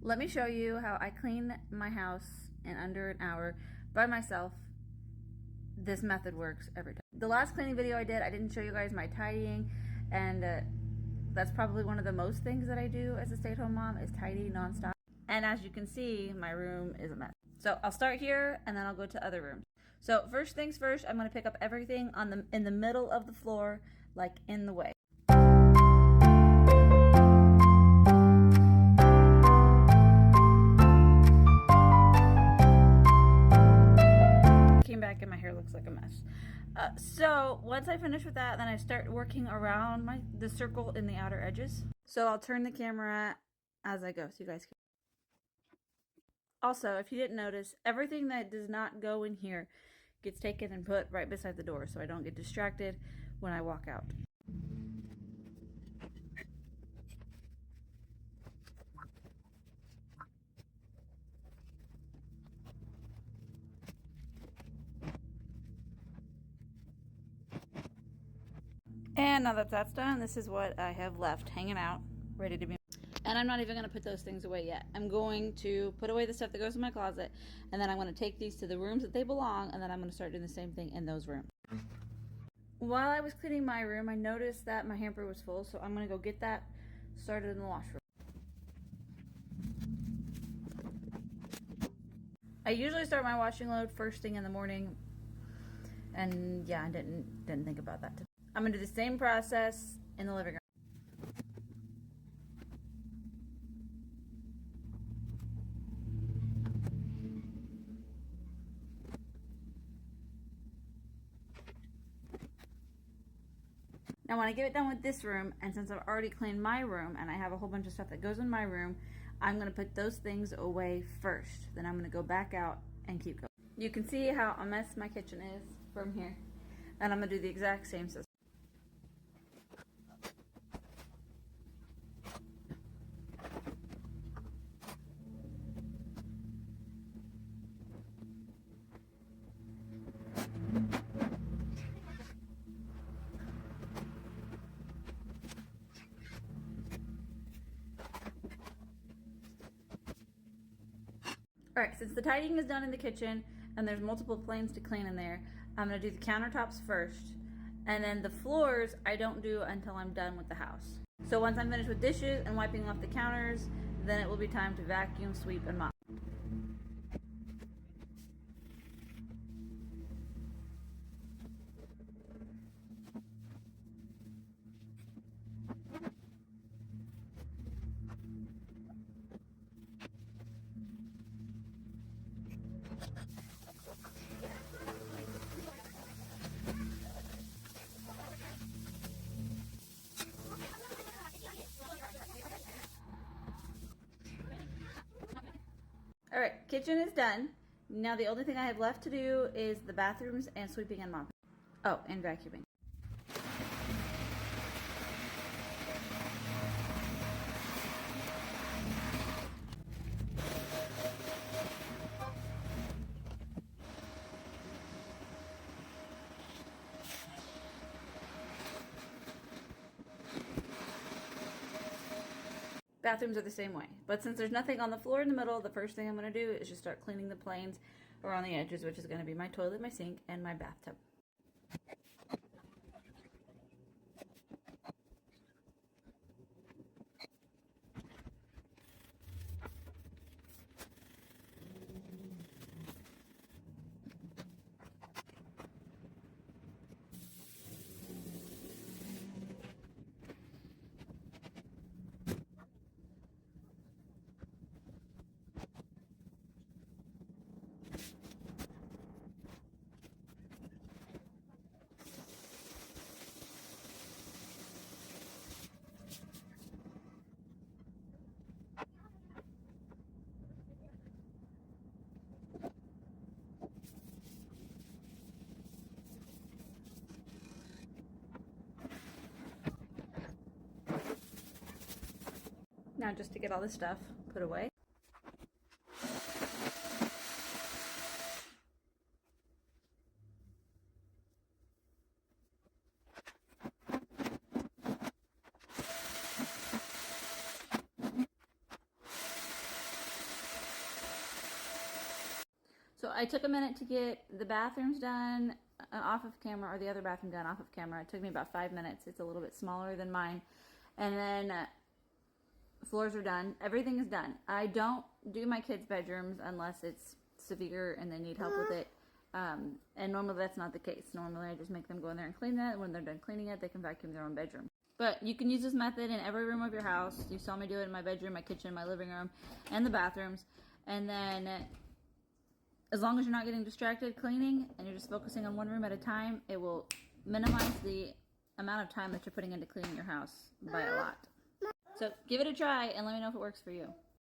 Let me show you how I clean my house in under an hour by myself. This method works every time. The last cleaning video I did, I didn't show you guys my tidying, and that's probably one of the most things that I do as a stay-at-home mom is tidy nonstop. And as you can see, my room is a mess. So I'll start here and then I'll go to other rooms. So first things first, I'm gonna pick up everything in the middle of the floor, like in the way. Came back and my hair looks like a mess. So once I finish with that, then I start working around the circle in the outer edges. So I'll turn the camera as I go so you guys can. Also, if you didn't notice, everything that does not go in here gets taken and put right beside the door so I don't get distracted when I walk out. And now that that's done, this is what I have left hanging out, ready to be. And I'm not even going to put those things away yet. I'm going to put away the stuff that goes in my closet, and then I'm going to take these to the rooms that they belong, and then I'm going to start doing the same thing in those rooms. While I was cleaning my room, I noticed that my hamper was full, so I'm going to go get that started in the washroom. I usually start my washing load first thing in the morning, and yeah, I didn't think about that today. I'm going to do the same process in the living room. Now when I get it done with this room, and since I've already cleaned my room and I have a whole bunch of stuff that goes in my room, I'm going to put those things away first. Then I'm going to go back out and keep going. You can see how a mess my kitchen is from here. And I'm going to do the exact same system. Alright, since the tidying is done in the kitchen and there's multiple planes to clean in there, I'm going to do the countertops first. And then the floors I don't do until I'm done with the house. So once I'm finished with dishes and wiping off the counters, then it will be time to vacuum, sweep, and mop. Alright, kitchen is done. Now the only thing I have left to do is the bathrooms and sweeping and mopping. Oh, and vacuuming. Bathrooms are the same way. But since there's nothing on the floor in the middle, the first thing I'm going to do is just start cleaning the planes around the edges, which is going to be my toilet, my sink, and my bathtub. Now just to get all this stuff put away. I took a minute to get the bathrooms done off of camera, or the other bathroom done off of camera. It took me about 5 minutes. It's a little bit smaller than mine. And then floors are done. Everything is done. I don't do my kids' bedrooms unless it's severe and they need help with it. And normally that's not the case. Normally I just make them go in there and clean that. When they're done cleaning it, they can vacuum their own bedroom. But you can use this method in every room of your house. You saw me do it in my bedroom, my kitchen, my living room, and the bathrooms. And then as long as you're not getting distracted cleaning and you're just focusing on one room at a time, it will minimize the amount of time that you're putting into cleaning your house by a lot. So give it a try and let me know if it works for you.